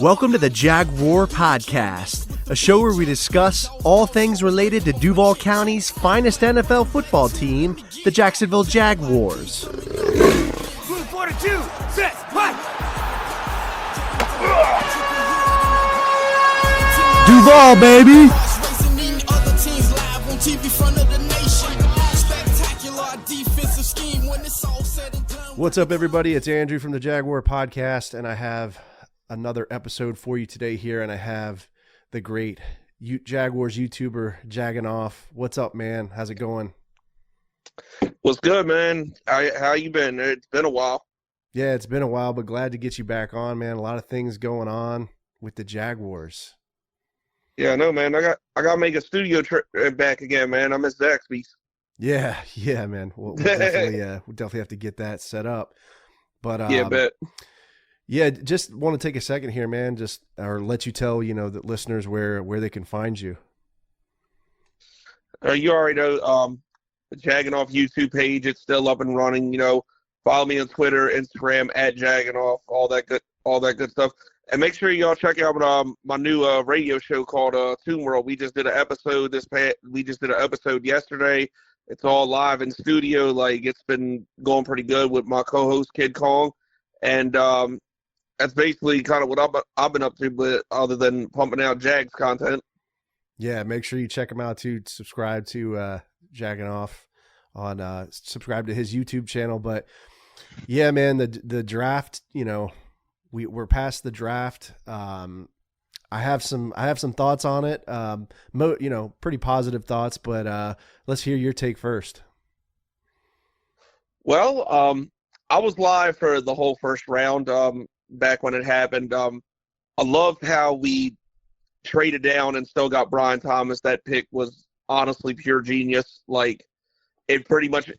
Welcome to the Jaguar Podcast, a show where we discuss all things related to Duval County's finest NFL football team, the Jacksonville Jaguars. Move 42, set, fight! Duval, baby! What's up, everybody? It's Andrew from the Jaguar Podcast, and I have another episode for you today here, and I have the great Jaguars YouTuber Jaginoff. What's up, man? How's it going? What's good, man? How you been? It's been a while. Yeah, it's been a while, but glad to get you back on, man. A lot of things going on with the Jaguars. Yeah, I know, man. I gotta make a studio trip back again, man. I miss Zaxby's. Yeah, man. We'll definitely have to get that set up. But yeah, bet. Yeah, just want to take a second here, man. Or let you tell the listeners where they can find you. You already know the Jaginoff YouTube page. It's still up and running. Follow me on Twitter, Instagram at Jaginoff, all that good stuff. And make sure y'all check out my new radio show called Toon World. We just did an episode yesterday. It's all live in studio. Like, it's been going pretty good with my co-host Kid Kong, and that's basically kind of what I've been up to, but other than pumping out Jags content. Yeah, make sure you check him out too. Subscribe to Jaginoff on subscribe to his YouTube channel. But yeah, man, the draft. We're past the draft. I have some thoughts on it. Pretty positive thoughts. But let's hear your take first. Well, I was live for the whole first round. Back when it happened. I loved how we traded down and still got Brian Thomas. That pick was honestly pure genius. Like, it pretty much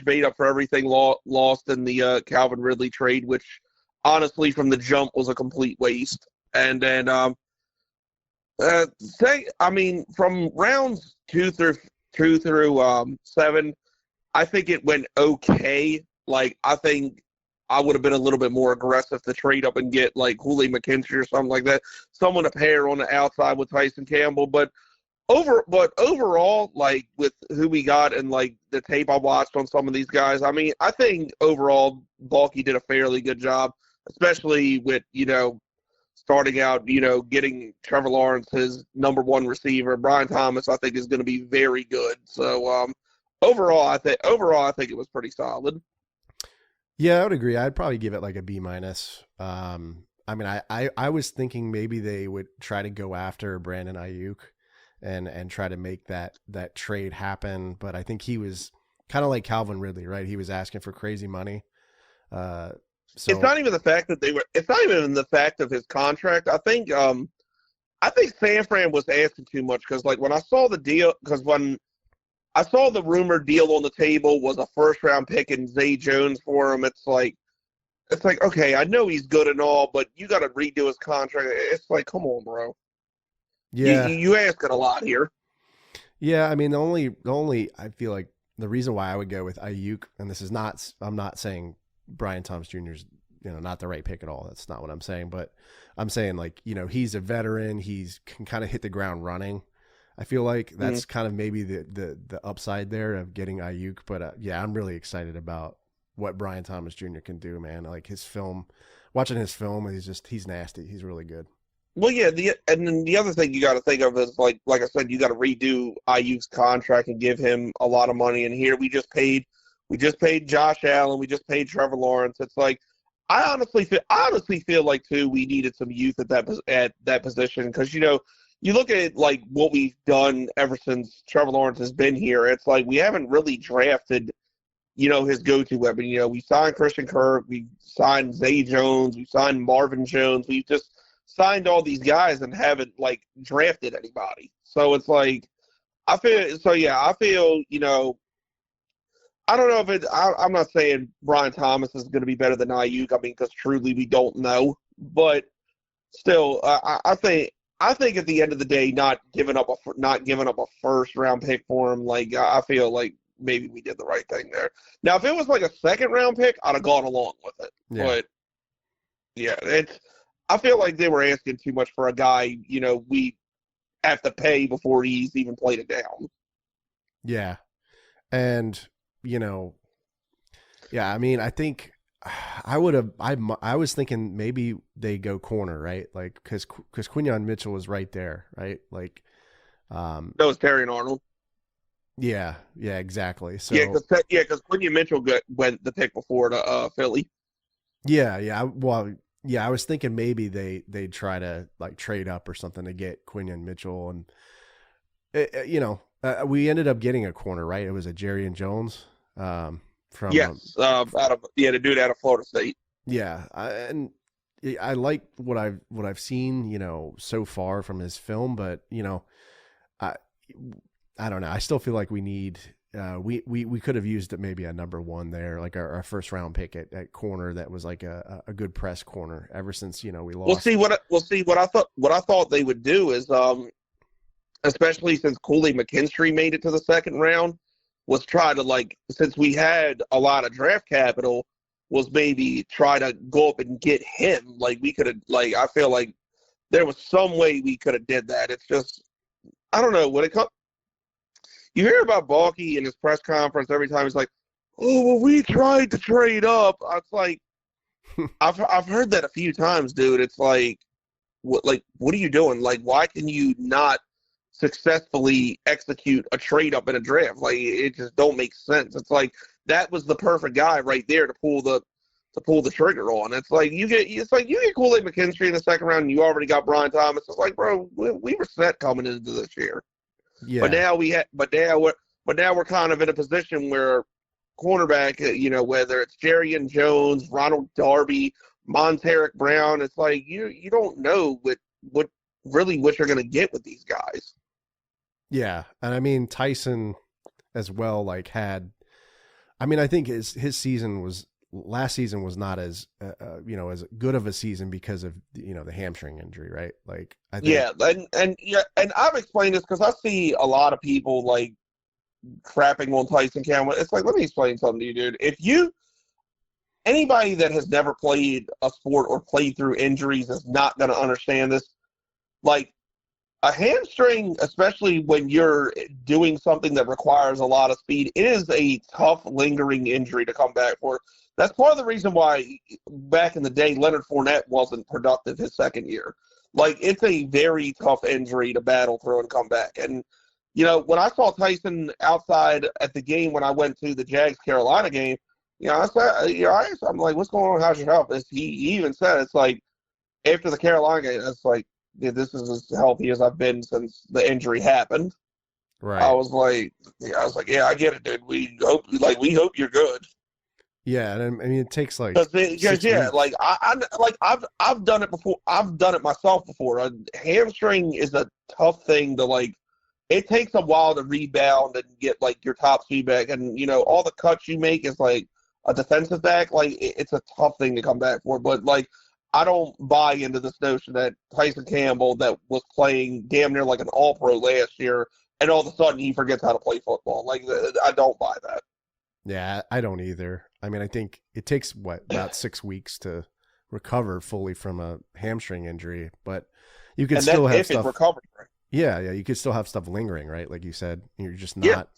made up for everything lost in the Calvin Ridley trade, which honestly from the jump was a complete waste. And then from rounds 2 through 7, I think it went okay. Like, I think I would have been a little bit more aggressive to trade up and get like Julio McKinstry or something like that. Someone to pair on the outside with Tyson Campbell. But overall, like, with who we got and like the tape I watched on some of these guys, I mean, I think overall Balky did a fairly good job, especially with, starting out, getting Trevor Lawrence his number one receiver. Brian Thomas, I think, is going to be very good. So overall, I think it was pretty solid. Yeah, I would agree. I'd probably give it like a B-. I mean, I was thinking maybe they would try to go after Brandon Ayuk and try to make that trade happen. But I think he was kind of like Calvin Ridley, right? He was asking for crazy money. So it's not even the fact that it's not even the fact of his contract. I think San Fran was asking too much, because like when I saw the deal, when I saw the rumored deal on the table was a first-round pick and Zay Jones for him. It's like, okay, I know he's good and all, but you got to redo his contract. It's like, come on, bro. Yeah, you asking a lot here. Yeah, I mean, the only I feel like the reason why I would go with Ayuk, and this is not, I'm not saying Brian Thomas Jr. is not the right pick at all. That's not what I'm saying, but I'm saying, like, he's a veteran. He can kind of hit the ground running. I feel like that's kind of maybe the upside there of getting Ayuk. But yeah, I'm really excited about what Brian Thomas Jr. can do, man. Like watching his film, he's nasty. He's really good. Well, yeah, and then the other thing you got to think of is, like I said, you got to redo Ayuk's contract and give him a lot of money. And here we just paid Josh Allen, we just paid Trevor Lawrence. It's like, I honestly feel like too we needed some youth at that position, because you look at like what we've done ever since Trevor Lawrence has been here. It's like we haven't really drafted, his go-to weapon. We signed Christian Kirk, we signed Zay Jones, we signed Marvin Jones. We've just signed all these guys and haven't like drafted anybody. So it's like, I feel, I don't know if I'm not saying Brian Thomas is going to be better than Ayuk. I mean, because truly we don't know, but still, I think at the end of the day, not giving up a first round pick for him, like, I feel like maybe we did the right thing there. Now, if it was like a second round pick, I'd have gone along with it. Yeah. But yeah, I feel like they were asking too much for a guy, we have to pay before he's even played it down. Yeah. And, I mean, I think I was thinking maybe they go corner, right? Like, cause Quinyon Mitchell was right there, right? Like, that was Terry and Arnold. Yeah, exactly. So because Quinyon Mitchell went the pick before to Philly. Yeah. Well, yeah, I was thinking maybe they'd try to like trade up or something to get Quinyon Mitchell, and we ended up getting a corner, right? It was a Jerry and Jones. From the dude out of Florida State. Yeah, I like what I've seen, so far from his film, but I don't know. I still feel like we need we could have used maybe a number one there, like our first round pick at corner that was like a good press corner. Ever since we lost. What I thought they would do is especially since Cooley McKinstry made it to the second round, was try to since we had a lot of draft capital, was maybe try to go up and get him. Like we could have I feel like there was some way we could have did that. It's just I don't know when it comes. You hear about Balky in his press conference every time he's like, "Oh, well, we tried to trade up." It's like, I've heard that a few times, dude. It's like, what are you doing? Like, why can you not successfully execute a trade up in a draft? Like, it just don't make sense. It's like that was the perfect guy right there to pull the trigger on. It's like you get Kool-Aid McKinstry in the second round, and you already got Brian Thomas. It's like, bro, we were set coming into this year. Yeah. But now we're kind of in a position where cornerback, whether it's Jerry and Jones, Ronald Darby, Monteric Brown, it's like you don't know what you're going to get with these guys. Yeah, and I mean Tyson as well. I think his season last season was not as as good of a season because of the hamstring injury, right? Like I think and I've explained this because I see a lot of people crapping on Tyson Campbell. It's like, let me explain something to you, dude. Anybody that has never played a sport or played through injuries is not going to understand this. Like a hamstring, especially when you're doing something that requires a lot of speed, it is a tough, lingering injury to come back for. That's part of the reason why back in the day, Leonard Fournette wasn't productive his second year. It's a very tough injury to battle through and come back. And, when I saw Tyson outside at the game when I went to the Jags Carolina game, I said, I'm like, what's going on? How's your health? He even said, it's like, after the Carolina game, it's like, yeah, this is as healthy as I've been since the injury happened. Right. I was like, yeah, I get it, dude. We hope you're good. Yeah, and I mean it takes because I've done it before. I've done it myself before. A hamstring is a tough thing to It takes a while to rebound and get your top speed back, and all the cuts you make is a defensive back. It's a tough thing to come back for. But I don't buy into this notion that Tyson Campbell, that was playing damn near like an All-Pro last year, and all of a sudden he forgets how to play football. I don't buy that. Yeah, I don't either. I mean, I think it takes about 6 weeks to recover fully from a hamstring injury, but you could still have stuff. Recovered, right? Yeah, you could still have stuff lingering, right? Like you said, you're just not.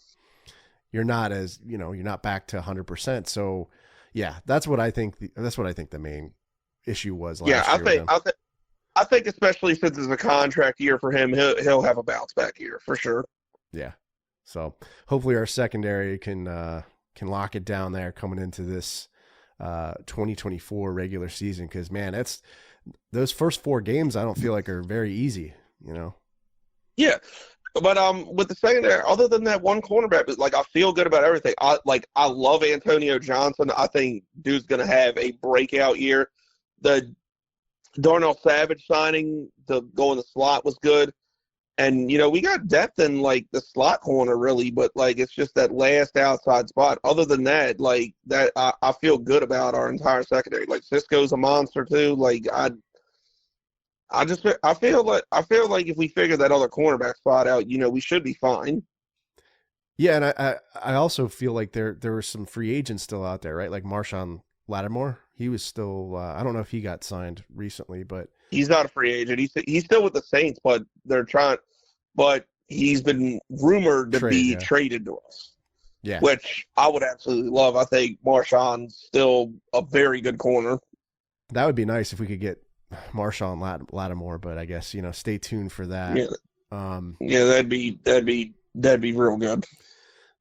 You're not as you're not back to 100%. So, yeah, that's what I think. That's what I think the main issue was last year. I think especially since it's a contract year for him, he'll have a bounce back year for sure. Yeah. So hopefully our secondary can lock it down there coming into this 2024 regular season, because man, those first 4 games I don't feel like are very easy. Yeah. But with the secondary, other than that one cornerback, I feel good about everything. I love Antonio Johnson. I think dude's gonna have a breakout year. The Darnell Savage signing to go in the slot was good. And, we got depth in, the slot corner, really, but, it's just that last outside spot. Other than that, I feel good about our entire secondary. Cisco's a monster, too. I feel like if we figure that other cornerback spot out, we should be fine. Yeah, and I also feel like there were some free agents still out there, right? Like Marshawn Lattimore. He was still. I don't know if he got signed recently, but He's not a free agent. He's still with the Saints, but they're trying. But he's been rumored to be traded to us. Yeah, which I would absolutely love. I think Marshawn's still a very good corner. That would be nice if we could get Marshawn Lattimore, but I guess stay tuned for that. Yeah, that'd be real good.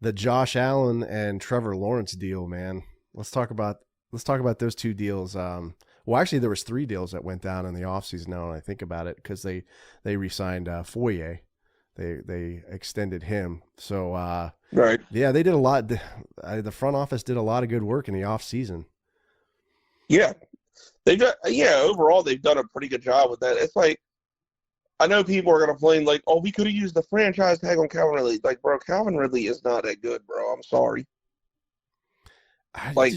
The Josh Allen and Trevor Lawrence deal, man. Let's talk about those two deals. Well, actually, there was 3 deals that went down in the offseason now when I think about it, because they re-signed Foye. They extended him. So, right. Yeah, they did a lot. The front office did a lot of good work in the offseason. Yeah. Overall, they've done a pretty good job with that. It's like, I know people are going to complain, like, oh, we could have used the franchise tag on Calvin Ridley. Like, bro, Calvin Ridley is not that good, bro. I'm sorry. I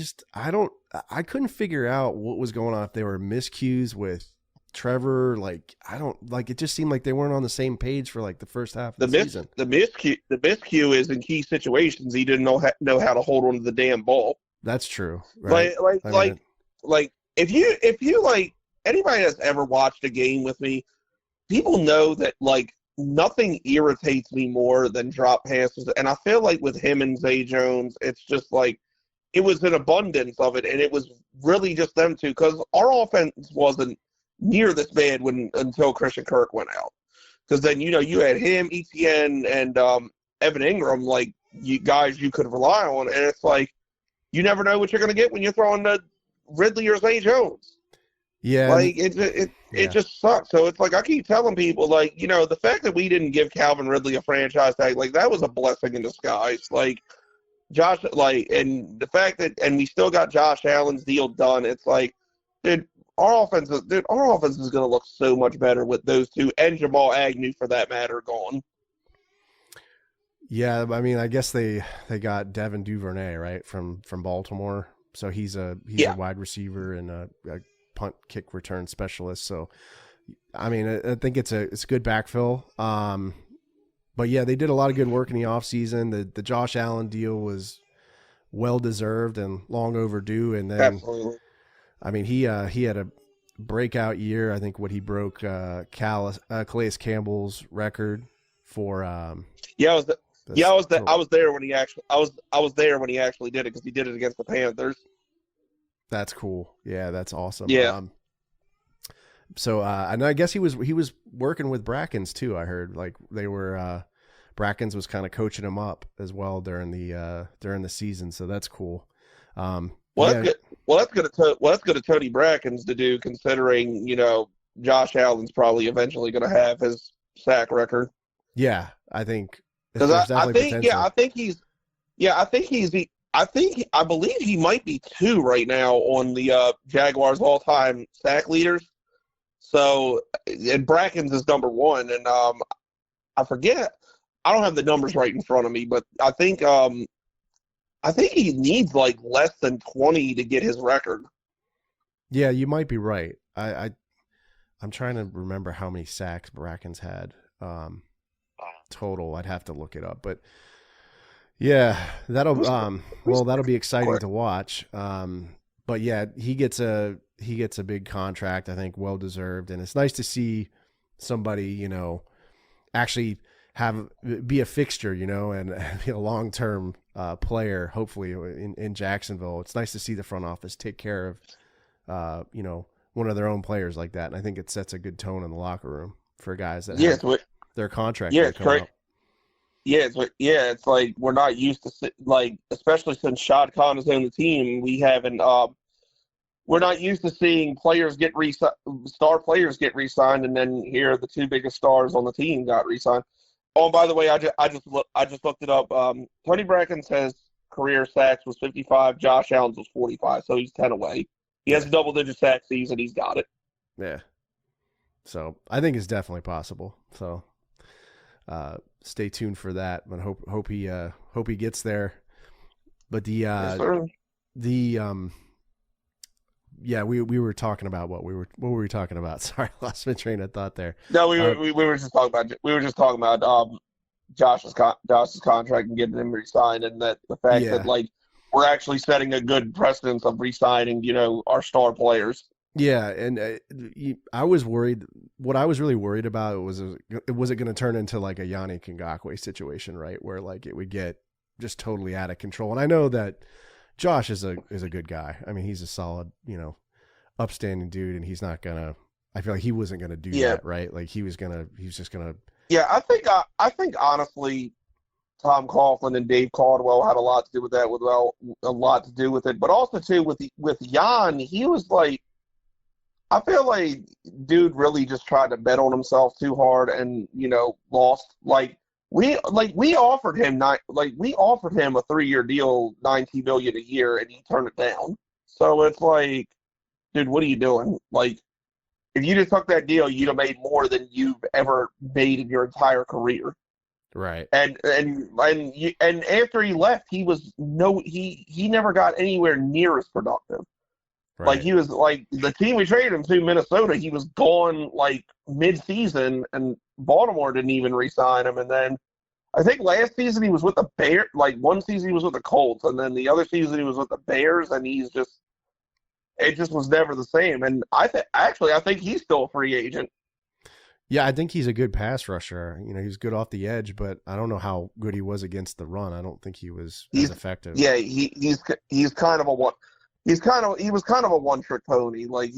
couldn't figure out what was going on, if they were miscues with Trevor. It just seemed like they weren't on the same page for like the first half of the season. The miscue is in key situations. He didn't know how to hold on to the damn ball. That's true. Right? Like if you like, anybody that's ever watched a game with me, people know that like nothing irritates me more than drop passes. And I feel like with him and Zay Jones, it's just like, it was an abundance of it, and it was really just them two, because our offense wasn't near this bad until Christian Kirk went out. Because then, you had him, ETN, and Evan Ingram, like, you could rely on, and it's like, you never know what you're going to get when you're throwing to Ridley or Zay Jones. Yeah. Like, it just sucks. So it's like, I keep telling people, like, the fact that we didn't give Calvin Ridley a franchise tag, like, that was a blessing in disguise. Like, Josh, like, and the fact that, and we still got Josh Allen's deal done, it's like, dude, our offense is going to look so much better with those two, and Jamal Agnew, for that matter, gone. Yeah, I mean, I guess they got Devin Duvernay, right, from Baltimore. So he's a wide receiver and a punt kick return specialist. So, I mean, I think it's a good backfill. But yeah, they did a lot of good work in the offseason. The Josh Allen deal was well deserved and long overdue. And then, absolutely. I mean, he had a breakout year. I think he broke Calais Campbell's record for. I was there when he actually did it, because he did it against the Panthers. That's cool. Yeah, that's awesome. Yeah. So, and I guess he was working with Brackens too. I heard like they were Brackens was kind of coaching him up as well during the season. So that's cool. That's good. Well, that's good to Tony Brackens to do, considering Josh Allen's probably eventually going to have his sack record. Yeah, I think. Because I believe he might be 2 right now on the Jaguars all-time sack leaders. So, and Brackens is number 1, and I forget. I don't have the numbers right in front of me, but I think he needs like less than 20 to get his record. Yeah, you might be right. I'm trying to remember how many sacks Brackens had total. I'd have to look it up, but yeah, that'll be exciting to watch. But yeah, he gets a big contract, I think, well deserved, and it's nice to see somebody, actually be a fixture, and be a long-term player, hopefully in Jacksonville. It's nice to see the front office take care of, one of their own players like that, and I think it sets a good tone in the locker room for guys that have their contract. Yeah, it's great. It's like we're not used to, like, especially since Shad Khan is on the team, we're not used to seeing star players get re-signed, and then here the 2 biggest stars on the team got re-signed. Oh, and by the way, I just looked it up. Tony Brackens says career sacks was 55. Josh Allen's was 45, so he's 10 away. He has a double-digit sack season. He's got it. Yeah. So I think it's definitely possible. So stay tuned for that, but hope he gets there. But we were talking about what were we talking about? Sorry, lost my train of thought there. No, we were just talking about Josh's contract and getting him re-signed, and that the fact that, like, we're actually setting a good precedence of re-signing, our star players. Yeah, and I was worried. What I was really worried about was it going to turn into like a Yannick Ngakoue situation, right? Where like it would get just totally out of control. And I know that Josh is a good guy. I mean, he's a solid, upstanding dude, and he's not gonna. I feel like he wasn't gonna do that, right? Like he was just gonna. Yeah, I think honestly, Tom Coughlin and Dave Caldwell had a lot to do with that. A lot to do with it, but also too with Jan, he was like, I feel like dude really just tried to bet on himself too hard and lost. We offered him a 3-year deal, $19 million a year, and he turned it down. So it's like, dude, what are you doing? Like, if you just took that deal, you'd have made more than you've ever made in your entire career. Right. And after he left, he never got anywhere near as productive. Right. Like he was like the team we traded him to, Minnesota, he was gone like mid-season, and Baltimore didn't even re-sign him. And then I think last season he was with the Bears. Like one season he was with the Colts, and then the other season he was with the Bears, and it just was never the same. And I think he's still a free agent. Yeah, I think he's a good pass rusher. He's good off the edge, but I don't know how good he was against the run. I don't think he was as effective. Yeah, he's kind of a one. He was kind of a one-trick pony. Like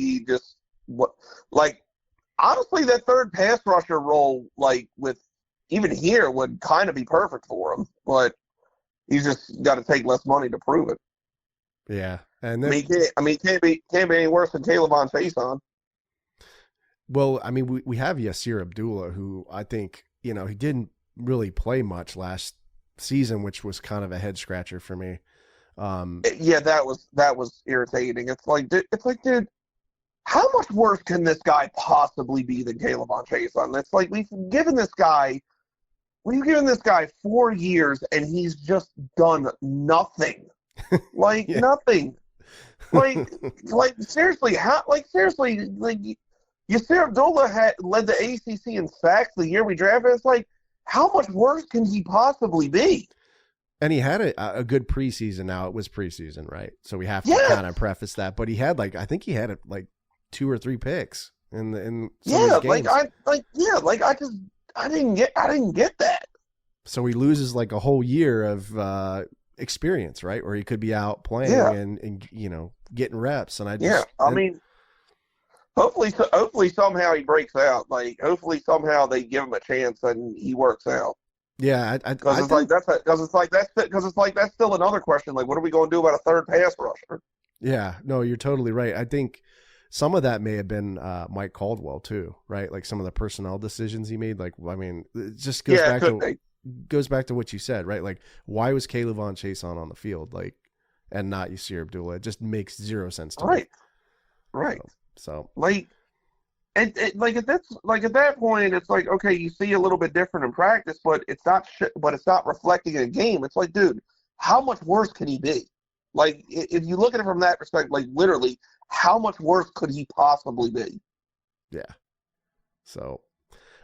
honestly, that third pass rusher role, like with even here, would kind of be perfect for him. But he's just got to take less money to prove it. Yeah, and then, it can't be any worse than Caleb on Faison. Well, I mean, we have Yasir Abdullah, who I think he didn't really play much last season, which was kind of a head scratcher for me. Yeah, that was irritating. It's like, dude, how much worse can this guy possibly be than Caleb on Faison? It's like we've given this guy 4 years, and he's just done nothing. Like nothing. Like seriously, Yasir Abdullah led the ACC in sacks the year we drafted. It's like, how much worse can he possibly be? And he had a good preseason. Now it was preseason, right? So we have to kind of preface that. But he had I think he had 2 or 3 picks in some of his games. I didn't get that. So he loses a whole year of experience, right? Where he could be out playing and getting reps. And I mean, hopefully somehow he breaks out. Like hopefully somehow they give him a chance and he works out. Yeah, because it's like that's still another question. Like, what are we going to do about a third pass rusher? Yeah, no, you're totally right. I think some of that may have been Mike Caldwell too, right? Like some of the personnel decisions he made. Like, I mean, it just goes back to what you said, right? Like, why was Caleb Von Chason on the field, and not Yasir Abdullah? It just makes zero sense to me. Right. So And at that point, it's like, okay, you see a little bit different in practice, but it's not reflecting in a game. It's like, dude, how much worse can he be? Like, if you look at it from that perspective, like literally, how much worse could he possibly be? Yeah. So,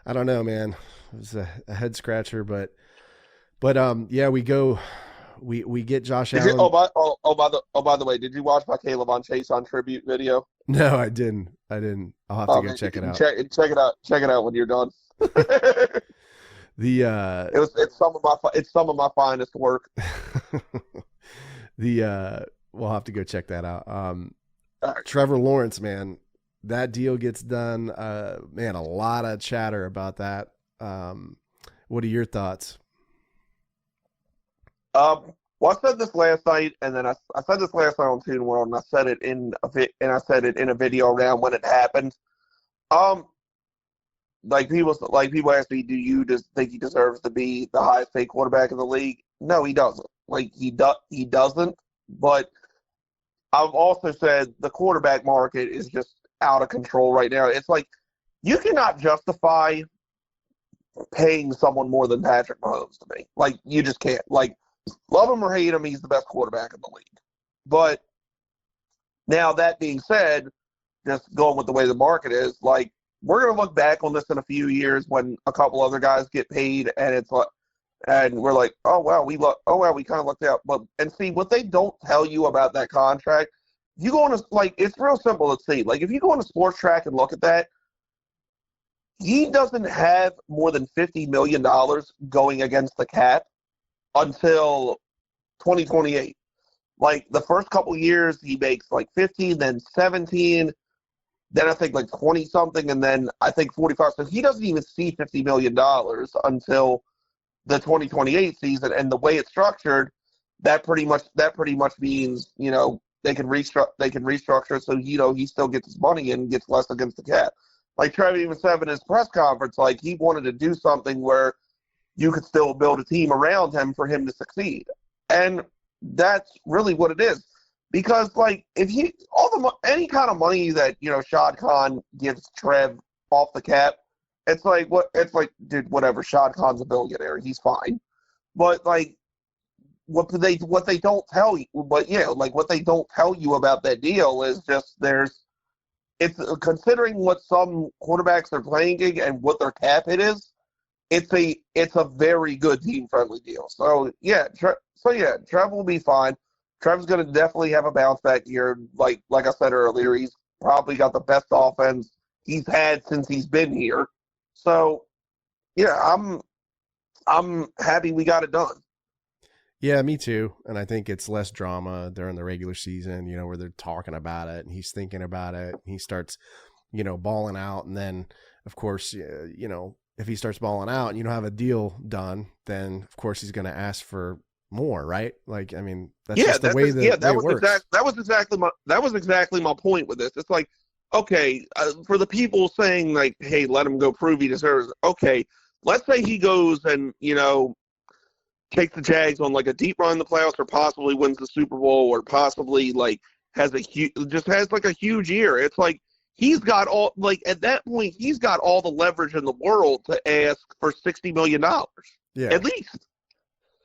I don't know, man. It was a head scratcher, but yeah, we get Josh Allen. By the way, did you watch my Caleb on Chason tribute video? No, I didn't. I'll have to go check it out. Check it out when you're done. It's some of my finest work. We'll have to go check that out. Right. Trevor Lawrence, man, that deal gets done. Man, a lot of chatter about that. What are your thoughts? Well, I said this last night, and then I said this last night on Toon World, and I said it in a video around when it happened. People ask me, do you just think he deserves to be the highest paid quarterback in the league? No, he doesn't. He doesn't. But I've also said the quarterback market is just out of control right now. It's like you cannot justify paying someone more than Patrick Mahomes to me. Like you just can't. Like, love him or hate him, he's the best quarterback in the league. But now that being said, just going with the way the market is, we're going to look back on this in a few years when a couple other guys get paid, and and we're like, oh wow, we kind of lucked out. But and see what they don't tell you about that contract. You go on a, like, it's real simple to see. Like, if you go on a sports track and look at that, he doesn't have more than $50 million going against the cap until 2028. Like, the first couple years, he makes like 15, then 17, then I think like 20 something, and then I think 45. So he doesn't even see $50 million until the 2028 season. And the way it's structured, that pretty much means, you know, they can restructure so, you know, he still gets his money and gets less against the cap. Like Trevor even said in his press conference, like he wanted to do something where you could still build a team around him for him to succeed. And that's really what it is. Because like if he any kind of money that, you know, Shad Khan gives Trev off the cap, it's like dude, whatever, Shad Khan's a billionaire, he's fine. But like what they don't tell you, but yeah, like what they don't tell you about that deal is just it's considering what some quarterbacks are playing and what their cap hit is, it's a very good team friendly deal. So yeah, Trev will be fine. Trev's going to definitely have a bounce back year. Like I said earlier, he's probably got the best offense he's had since he's been here. So yeah, I'm happy we got it done. Yeah, me too. And I think it's less drama during the regular season, you know, where they're talking about it and he's thinking about it. And he starts, you know, balling out. And then, of course, you know, if he starts balling out and you don't have a deal done, then, of course, he's going to ask for more, right? Like, I mean, that's just the way that it works. That was exactly my point with this. It's like, okay, for the people saying, like, hey, let him go prove he deserves it. Okay, let's say he goes and, you know, takes the Jags on like a deep run in the playoffs, or possibly wins the Super Bowl, or possibly like has a huge year. It's like he's got all, like at that point he's got all the leverage in the world to ask for $60 million. Yeah, at least.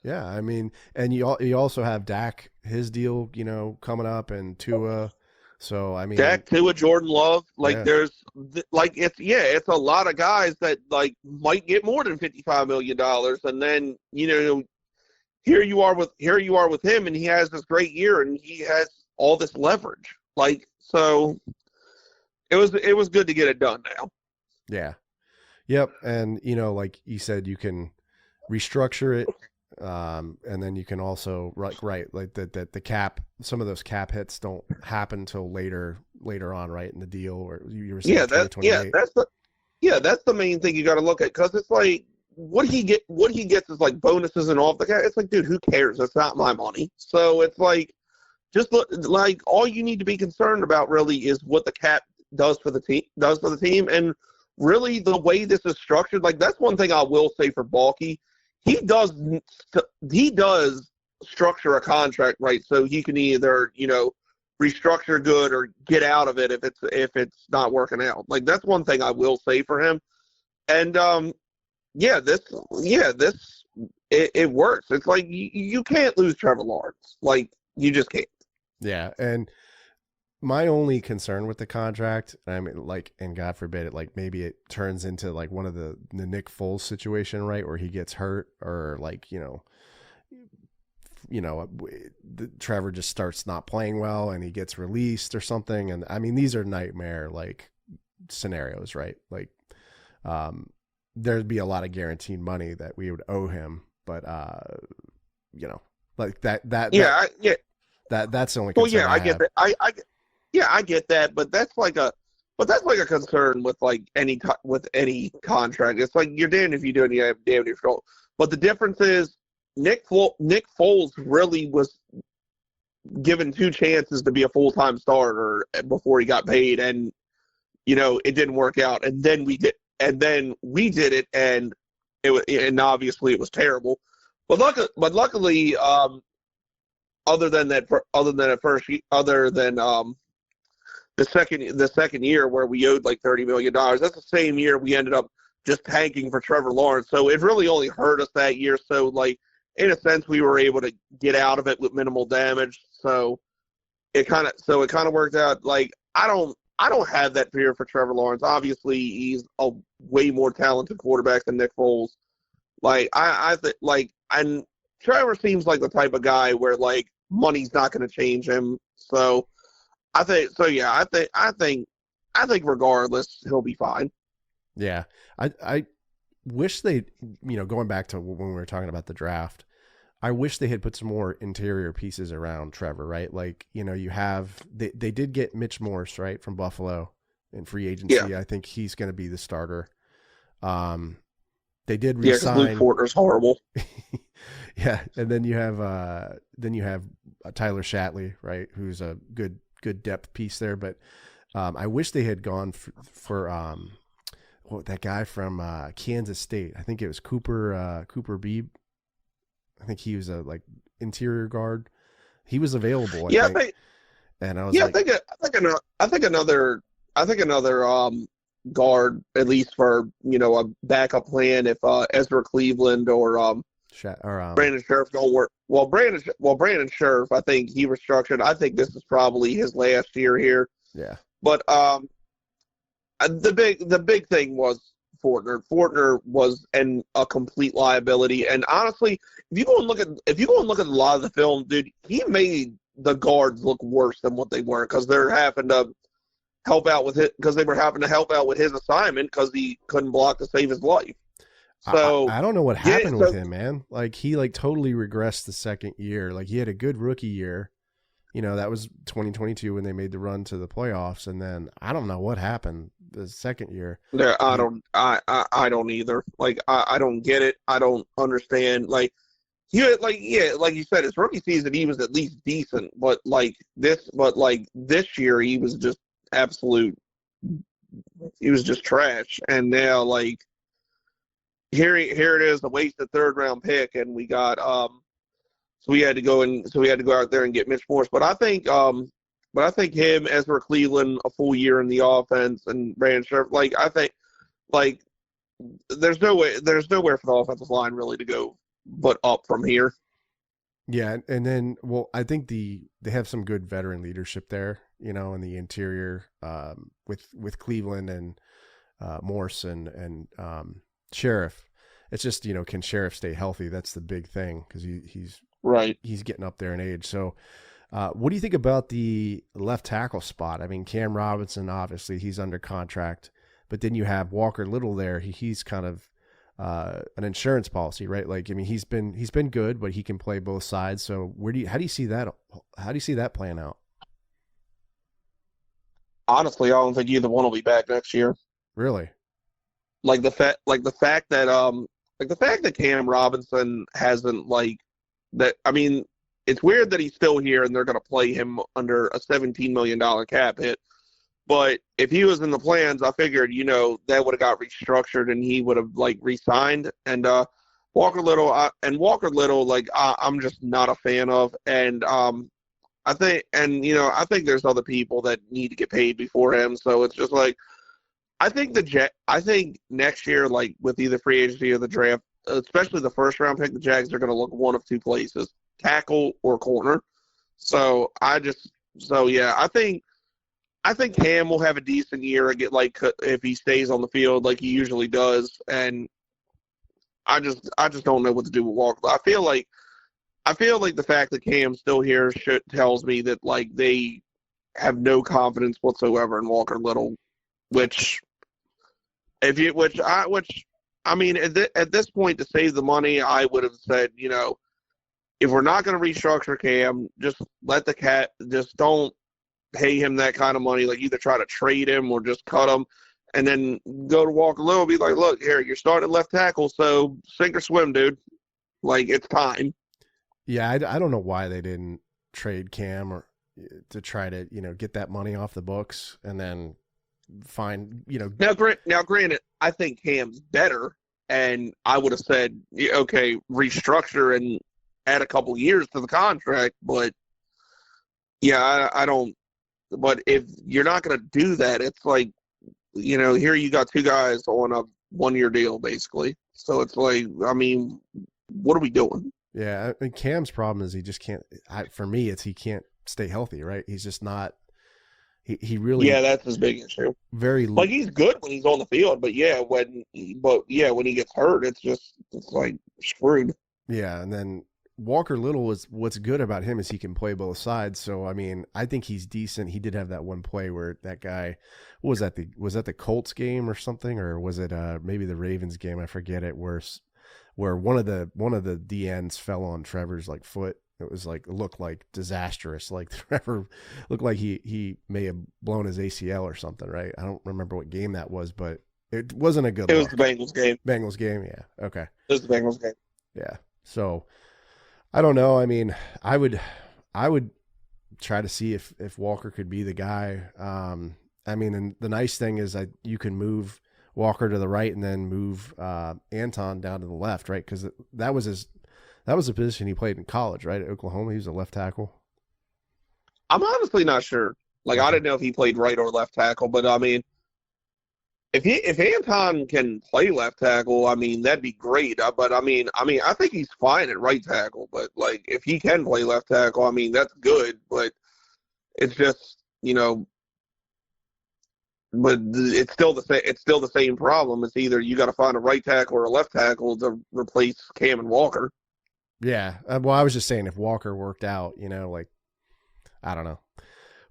Yeah, I mean, and you also have Dak, his deal, you know, coming up, and Tua. So I mean, Dak, Tua, Jordan Love, like yeah. There's like it's a lot of guys that like might get more than $55 million, and then you know. Here you are with him, and he has this great year, and he has all this leverage. Like, so, it was good to get it done now. Yeah, yep, and you know, like you said, you can restructure it, and then you can also like the cap. Some of those cap hits don't happen till later on, right, in the deal, or you were saying that's the main thing you got to look at, because it's like. What he gets is like bonuses and all of the cap. It's like, dude, who cares? It's not my money. So it's like, just look, like all you need to be concerned about really is what the cap does for the team. And really the way this is structured, like that's one thing I will say for Balky. He does structure a contract right, so he can either, you know, restructure good or get out of it if it's not working out. Like that's one thing I will say for him. And it works. It's like you can't lose Trevor Lawrence. Like you just can't. Yeah, and my only concern with the contract, I mean, like, and God forbid it, like maybe it turns into like one of the Nick Foles situation, right, where he gets hurt, or like Trevor just starts not playing well and he gets released or something. And I mean, these are nightmare like scenarios, right? Like, there'd be a lot of guaranteed money that we would owe him, but you know, like that's the only concern. Well, yeah, I get that. I get that, but that's like a concern with like any contract. It's like you're damned if you do and you're damned if you don't. But the difference is Nick Foles really was given 2 chances to be a full-time starter before he got paid, and you know it didn't work out, and then we did it, and obviously it was terrible. But luckily, other than the second year where we owed like $30 million, that's the same year we ended up just tanking for Trevor Lawrence. So it really only hurt us that year. So like in a sense, we were able to get out of it with minimal damage. So it kind of worked out. Like I don't have that fear for Trevor Lawrence. Obviously, he's a way more talented quarterback than Nick Foles. Like I think like and Trevor seems like the type of guy where like money's not going to change him. So I think so. Yeah, I think regardless he'll be fine. Yeah, I wish they, going back to when we were talking about the draft, I wish they had put some more interior pieces around Trevor, right? Like, you have, they did get Mitch Morse, right, from Buffalo in free agency. Yeah. I think he's going to be the starter. They did Yeah, because Luke resign. Fortner's horrible. Yeah, and then you have Tyler Shatley, right, who's a good depth piece there. But I wish they had gone for that guy from Kansas State. I think it was Cooper Beebe. I think he was a interior guard. He was available. I think. And I was I think another guard, at least for a backup plan if Ezra Cleveland or Brandon Sheriff don't work. Well, Brandon Sheriff, I think he restructured. I think this is probably his last year here. Yeah. But the big thing was Fortner. Fortner was a complete liability. And honestly, if you go and look at a lot of the film, dude, he made the guards look worse than what they were because they're having to help out with it because they were having to help out with his assignment because he couldn't block to save his life. So I don't know what happened with him, man. Like he totally regressed the second year. Like he had a good rookie year. That was 2022 when they made the run to the playoffs, and then I don't know what happened the second year. Yeah, I don't either. Like I don't get it. I don't understand. Like like you said, his rookie season he was at least decent, but this year he was just he was just trash. And now here it is, a wasted third round pick, and we got so we had to go out there and get Mitch Morse. But I think him, Ezra Cleveland, a full year in the offense, and Brandon Sheriff, I think there's nowhere for the offensive line really to go but up from here. Yeah, and then I think they have some good veteran leadership there, in the interior with Cleveland and Morse and Sheriff. It's just, can Sheriff stay healthy? That's the big thing because he's right. He's getting up there in age. So what do you think about the left tackle spot? I mean, Cam Robinson, obviously he's under contract, but then you have Walker Little there. He's kind of an insurance policy, right? He's been good, but he can play both sides. So how do you see that? How do you see that playing out? Honestly, I don't think either one will be back next year. Really? The fact that Cam Robinson hasn't that. I mean, it's weird that he's still here and they're going to play him under a $17 million cap hit. But if he was in the plans, I figured, that would have got restructured and he would have re-signed. And Walker Little, I'm just not a fan of. And I think there's other people that need to get paid before him. So it's just I think next year, with either free agency or the draft, especially the first round pick, the Jags are going to look one of two places: tackle or corner. So I think Cam will have a decent year and get if he stays on the field like he usually does. And I just don't know what to do with Walker. I feel like the fact that Cam's still here tells me that they have no confidence whatsoever in Walker Little, which at this point, to save the money, I would have said, if we're not going to restructure Cam, just just don't pay him that kind of money. Either try to trade him or just cut him, and then go to Walker Little. Be like, look, here, you're starting left tackle, so sink or swim, dude. It's time. Yeah, I don't know why they didn't trade Cam or to try to get that money off the books and then find Now granted, I think Cam's better, and I would have said okay, restructure and add a couple years to the contract. But yeah, I don't. But if you're not going to do that, it's here you got two guys on a 1-year deal basically. So it's what are we doing? Yeah, and Cam's problem is he just can't. For me, it's he can't stay healthy. Right? He's just not. He really. Yeah, that's his big issue. Very he's good when he's on the field, but when he gets hurt, it's just it's like screwed. Yeah, and then Walker Little is what's good about him is he can play both sides. So I mean, I think he's decent. He did have that one play where that guy, what was that the Colts game or something, or was it maybe the Ravens game? I forget it. Where one of the DNs fell on Trevor's like foot. It was like, it looked like disastrous. Like Trevor looked like he may have blown his ACL or something, right? I don't remember what game that was, but it wasn't a good It look. was the Bengals game. Bengals game, yeah. Okay. It was the Bengals game. Yeah. So I don't know. I mean, I would try to see if Walker could be the guy. I mean, and the nice thing is that you can move Walker to the right and then move Anton down to the left, right? Because that was the position he played in college, right? At Oklahoma, he was a left tackle. I'm honestly not sure. Like, I didn't know if he played right or left tackle, but I mean, if Anton can play left tackle, I mean, that'd be great. But I mean, I think he's fine at right tackle. But like, if he can play left tackle, I mean, that's good. But it's just, you know, but it's still the same problem. It's either you got to find a right tackle or a left tackle to replace Cam and Walker. Yeah. Well, I was just saying if Walker worked out, you know, like, I don't know.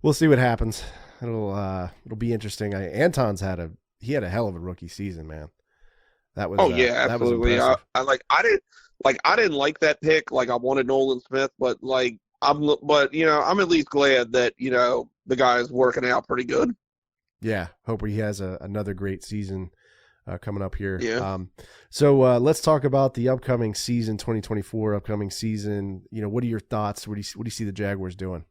We'll see what happens. It'll be interesting. Anton's had a hell of a rookie season, man. That was yeah, absolutely. I didn't like that pick. Like, I wanted Nolan Smith, but I'm at least glad that, you know, the guy is working out pretty good. Yeah, hope he has another great season coming up here. Yeah. So let's talk about the upcoming season, 2024 upcoming season. You know, what are your thoughts? What do you see the Jaguars doing?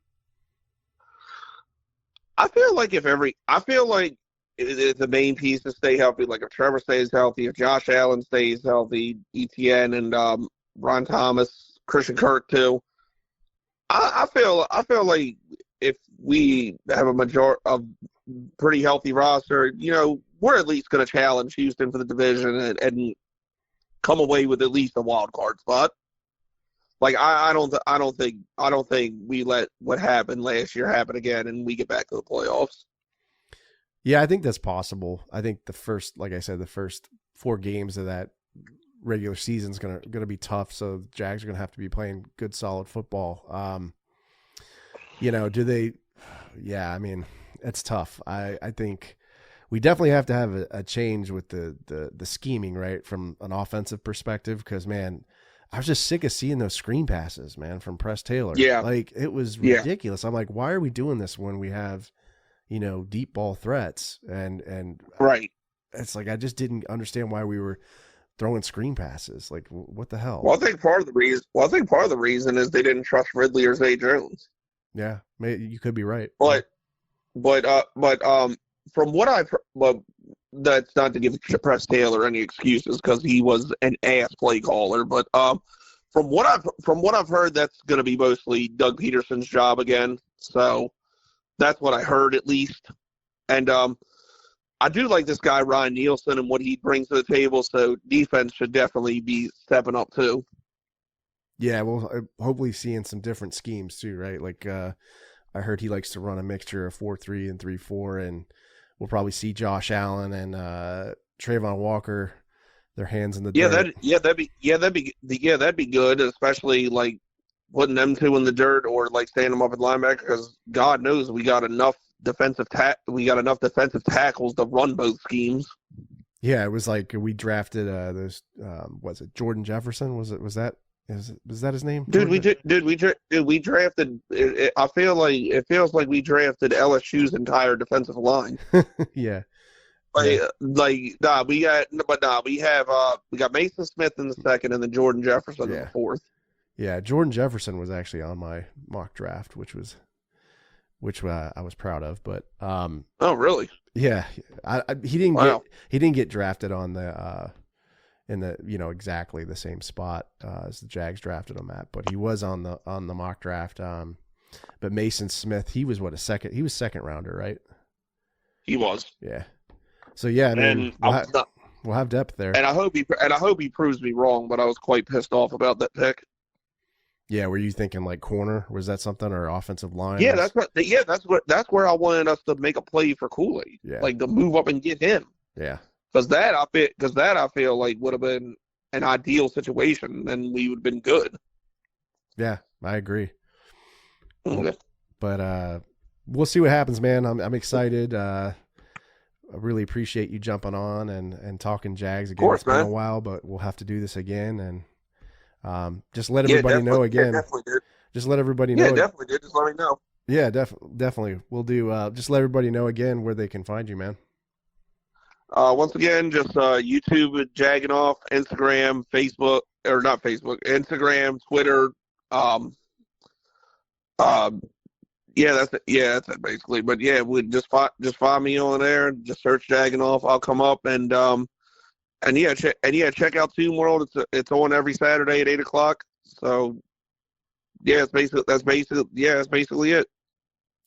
I feel like if the main pieces stay healthy, like if Trevor stays healthy, if Josh Allen stays healthy, ETN and Brian Thomas, Christian Kirk too. I feel like if we have a pretty healthy roster, you know, we're at least going to challenge Houston for the division and come away with at least a wild card spot. Like, I don't think we let what happened last year happen again and we get back to the playoffs. Yeah, I think that's possible. I think the first 4 games of that regular season is gonna be tough. So the Jags are gonna have to be playing good, solid football. You know, do they? Yeah, I mean, it's tough. I think we definitely have to have a change with the scheming, right, from an offensive perspective. Because, man, I was just sick of seeing those screen passes, man, from Press Taylor. Yeah, like it was ridiculous. I'm like, why are we doing this when we have, you know, deep ball threats and right? It's like I just didn't understand why we were throwing screen passes. Like, what the hell? Well, I think part of the reason is they didn't trust Ridley or Zay Jones. Yeah, you could be right. But from what that's not to give Press Taylor any excuses because he was an ass play caller. But from what I've heard, that's going to be mostly Doug Peterson's job again. So that's what I heard at least. And I do like this guy Ryan Nielsen and what he brings to the table. So defense should definitely be stepping up too. Yeah, well, hopefully seeing some different schemes too, right? Like I heard he likes to run a mixture of 4-3 and 3-4, and we'll probably see Josh Allen and Trayvon Walker, their hands in the dirt. That'd be good, especially like putting them two in the dirt or like standing them up at linebacker because God knows we got enough defensive tackles to run both schemes. Yeah, it was like we drafted those. Was it Jordan Jefferson? Was that his name? Dude, we drafted. It feels like we drafted LSU's entire defensive line. Yeah. We got Mason Smith in the second and then Jordan Jefferson in the fourth. Yeah, Jordan Jefferson was actually on my mock draft, which I was proud of. But oh, really? Yeah, he didn't get drafted on the in the exactly the same spot as the Jags drafted him at, but he was on the mock draft. But Mason Smith, he was second rounder, right? He was. Yeah. So yeah, I mean, we'll have depth there, and I hope he proves me wrong. But I was quite pissed off about that pick. Yeah, were you thinking like corner? Was that something or offensive line? Yeah, that's where I wanted us to make a play for Kool-Aid. Yeah. Like to move up and get him. Yeah. Because that I feel like would have been an ideal situation, then we would have been good. Yeah, I agree. Okay. But we'll see what happens, man. I'm excited. I really appreciate you jumping on and talking Jags again. Of course, it's been man. a while, but we'll have to do this again. And just let everybody know again. Yeah, definitely did. Just let everybody know. Yeah, definitely did. Just let me know. Yeah, definitely. We'll do. Just let everybody know again where they can find you, man. Once again, just YouTube Jaginoff, Instagram, Facebook, or not Facebook, Instagram, Twitter. That's it basically. But yeah, we just find me on there. Just search Jaginoff. I'll come up and check out Toon World. It's on every Saturday at 8:00. So yeah, that's basically it.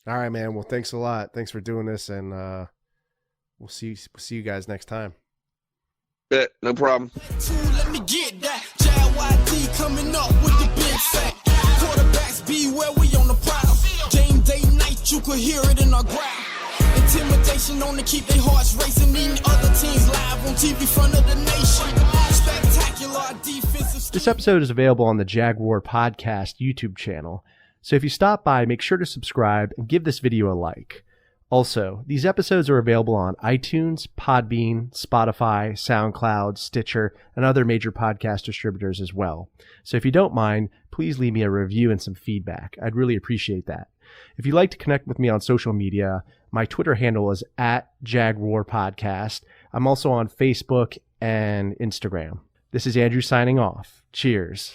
All right, man. Well, thanks a lot. Thanks for doing this, and we'll see you guys next time. Yeah, no problem. Let me get that. JYD coming up with the big sack. Quarterbacks beware, we on the prowl. Game day night, you could hear it in our growl. Intimidation on to keep their hearts racing. Eating other teams live on TV front of the nation. Spectacular defensive. This episode is available on the Jaguar Podcast YouTube channel. So if you stop by, make sure to subscribe and give this video a like. Also, these episodes are available on iTunes, Podbean, Spotify, SoundCloud, Stitcher, and other major podcast distributors as well. So if you don't mind, please leave me a review and some feedback. I'd really appreciate that. If you'd like to connect with me on social media, my Twitter handle is @JagwarPodcast. I'm also on Facebook and Instagram. This is Andrew signing off. Cheers.